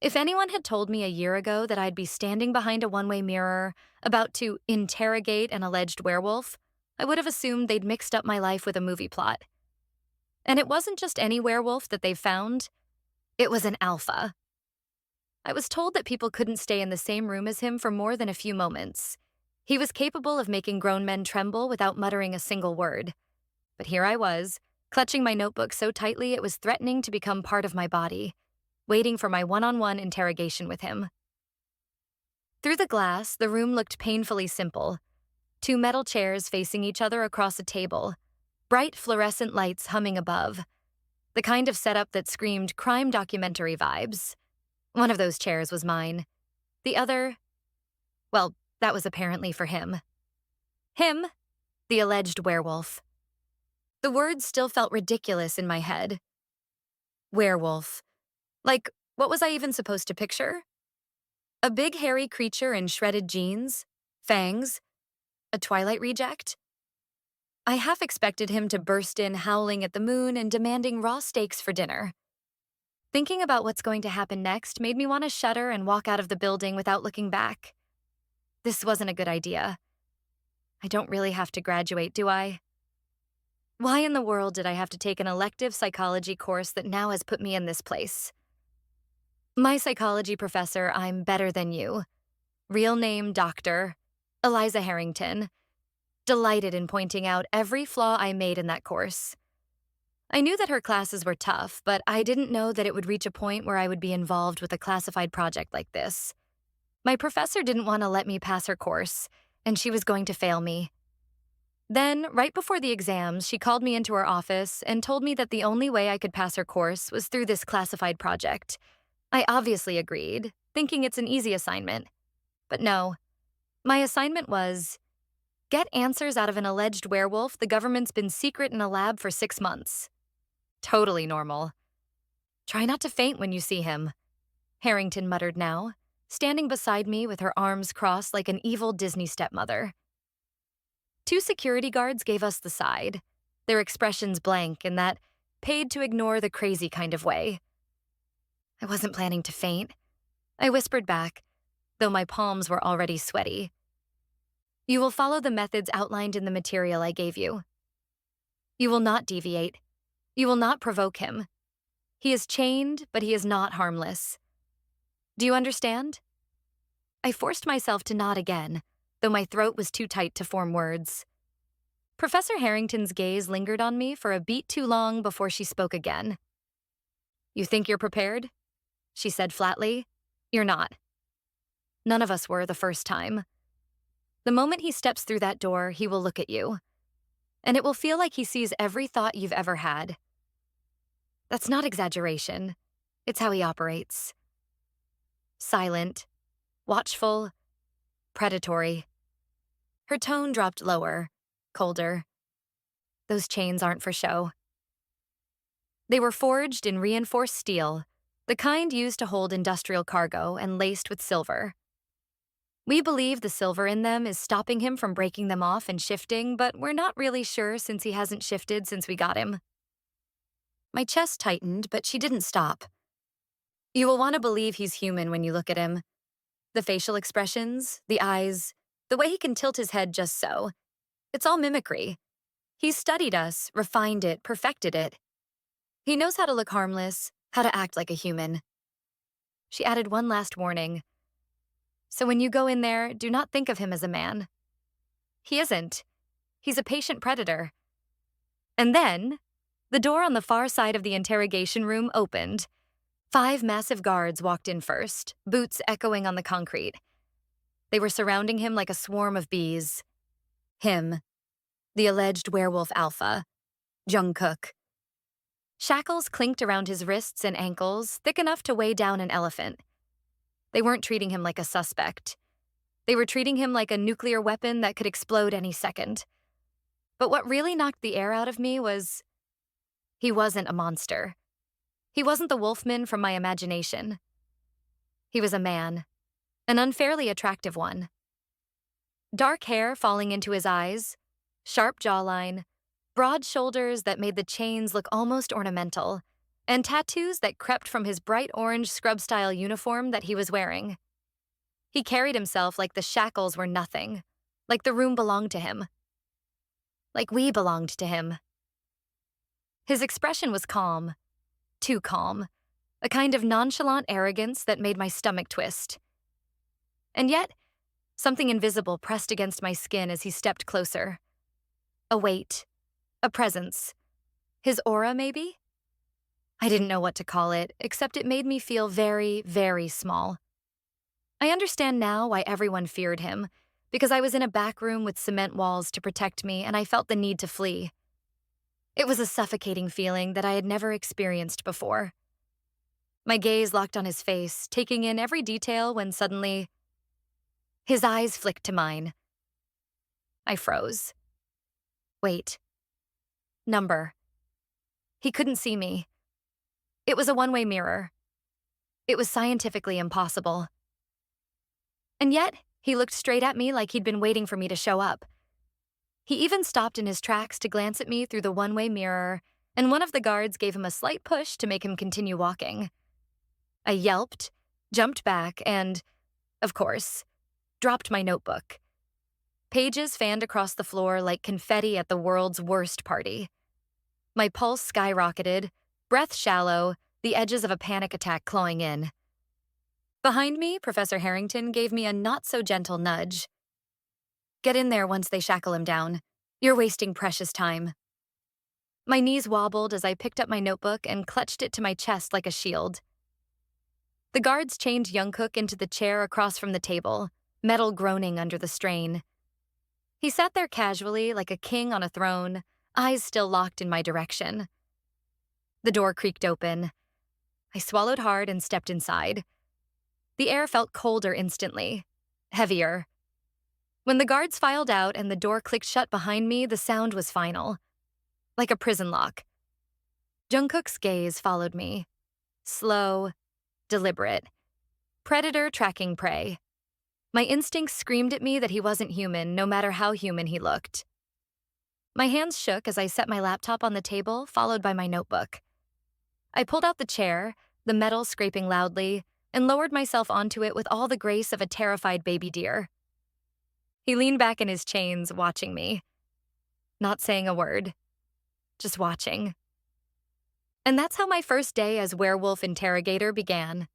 If anyone had told me a year ago that I'd be standing behind a one-way mirror, about to interrogate an alleged werewolf, I would have assumed they'd mixed up my life with a movie plot. And it wasn't just any werewolf that they found, it was an alpha. I was told that people couldn't stay in the same room as him for more than a few moments. He was capable of making grown men tremble without muttering a single word. But here I was, clutching my notebook so tightly it was threatening to become part of my body, waiting for my one-on-one interrogation with him. Through the glass, the room looked painfully simple. Two metal chairs facing each other across a table, bright fluorescent lights humming above, the kind of setup that screamed crime documentary vibes. One of those chairs was mine. The other, well, that was apparently for him. Him, the alleged werewolf. The words still felt ridiculous in my head. Werewolf. Like, what was I even supposed to picture? A big hairy creature in shredded jeans? Fangs? A Twilight reject? I half expected him to burst in howling at the moon and demanding raw steaks for dinner. Thinking about what's going to happen next made me want to shudder and walk out of the building without looking back. This wasn't a good idea. I don't really have to graduate, do I? Why in the world did I have to take an elective psychology course that now has put me in this place? My psychology professor, I'm better than you. Real name, Dr. Eliza Harrington. Delighted in pointing out every flaw I made in that course. I knew that her classes were tough, but I didn't know that it would reach a point where I would be involved with a classified project like this. My professor didn't want to let me pass her course, and she was going to fail me. Then, right before the exams, she called me into her office and told me that the only way I could pass her course was through this classified project. I obviously agreed, thinking it's an easy assignment. But no, my assignment was get answers out of an alleged werewolf the government's been secret in a lab for 6 months. Totally normal. Try not to faint when you see him, Harrington muttered now, standing beside me with her arms crossed like an evil Disney stepmother. Two security guards gave us the side, their expressions blank in that paid to ignore the crazy kind of way. I wasn't planning to faint. I whispered back, though my palms were already sweaty. You will follow the methods outlined in the material I gave you. You will not deviate. You will not provoke him. He is chained, but he is not harmless. Do you understand? I forced myself to nod again, though my throat was too tight to form words. Professor Harrington's gaze lingered on me for a beat too long before she spoke again. You think you're prepared? She said flatly. You're not. None of us were the first time. The moment he steps through that door, he will look at you. And it will feel like he sees every thought you've ever had. That's not exaggeration. It's how he operates. Silent, watchful, predatory. Her tone dropped lower, colder. Those chains aren't for show. They were forged in reinforced steel, the kind used to hold industrial cargo and laced with silver. We believe the silver in them is stopping him from breaking them off and shifting, but we're not really sure since he hasn't shifted since we got him. My chest tightened, but she didn't stop. You will want to believe he's human when you look at him. The facial expressions, the eyes, the way he can tilt his head just so. It's all mimicry. He's studied us, refined it, perfected it. He knows how to look harmless, how to act like a human. She added one last warning. So when you go in there, do not think of him as a man. He isn't. He's a patient predator. And then, the door on the far side of the interrogation room opened. 5 massive guards walked in first, boots echoing on the concrete. They were surrounding him like a swarm of bees. Him, the alleged werewolf alpha, Jungkook. Shackles clinked around his wrists and ankles, thick enough to weigh down an elephant. They weren't treating him like a suspect. They were treating him like a nuclear weapon that could explode any second. But what really knocked the air out of me was he wasn't a monster. He wasn't the wolfman from my imagination. He was a man, an unfairly attractive one. Dark hair falling into his eyes, sharp jawline, broad shoulders that made the chains look almost ornamental. and tattoos that crept from his bright orange scrub-style uniform that he was wearing. He carried himself like the shackles were nothing, like the room belonged to him, like we belonged to him. His expression was calm, too calm, a kind of nonchalant arrogance that made my stomach twist. And yet, something invisible pressed against my skin as he stepped closer. A weight, a presence. His aura, maybe? I didn't know what to call it, except it made me feel very, very small. I understand now why everyone feared him, because I was in a back room with cement walls to protect me and I felt the need to flee. It was a suffocating feeling that I had never experienced before. My gaze locked on his face, taking in every detail when suddenly, his eyes flicked to mine. I froze. Wait. Number. He couldn't see me. It was a one-way mirror. It was scientifically impossible. And yet, he looked straight at me like he'd been waiting for me to show up. He even stopped in his tracks to glance at me through the one-way mirror, and one of the guards gave him a slight push to make him continue walking. I yelped, jumped back, and, of course, dropped my notebook. Pages fanned across the floor like confetti at the world's worst party. My pulse skyrocketed, breath shallow, the edges of a panic attack clawing in. Behind me, Professor Harrington gave me a not-so-gentle nudge. Get in there once they shackle him down. You're wasting precious time. My knees wobbled as I picked up my notebook and clutched it to my chest like a shield. The guards chained Jungkook into the chair across from the table, metal groaning under the strain. He sat there casually like a king on a throne, eyes still locked in my direction. The door creaked open. I swallowed hard and stepped inside. The air felt colder instantly, heavier. When the guards filed out and the door clicked shut behind me, the sound was final, like a prison lock. Jungkook's gaze followed me, slow, deliberate. Predator tracking prey. My instincts screamed at me that he wasn't human, no matter how human he looked. My hands shook as I set my laptop on the table, followed by my notebook. I pulled out the chair, the metal scraping loudly, and lowered myself onto it with all the grace of a terrified baby deer. He leaned back in his chains, watching me. Not saying a word, just watching. And that's how my first day as werewolf interrogator began.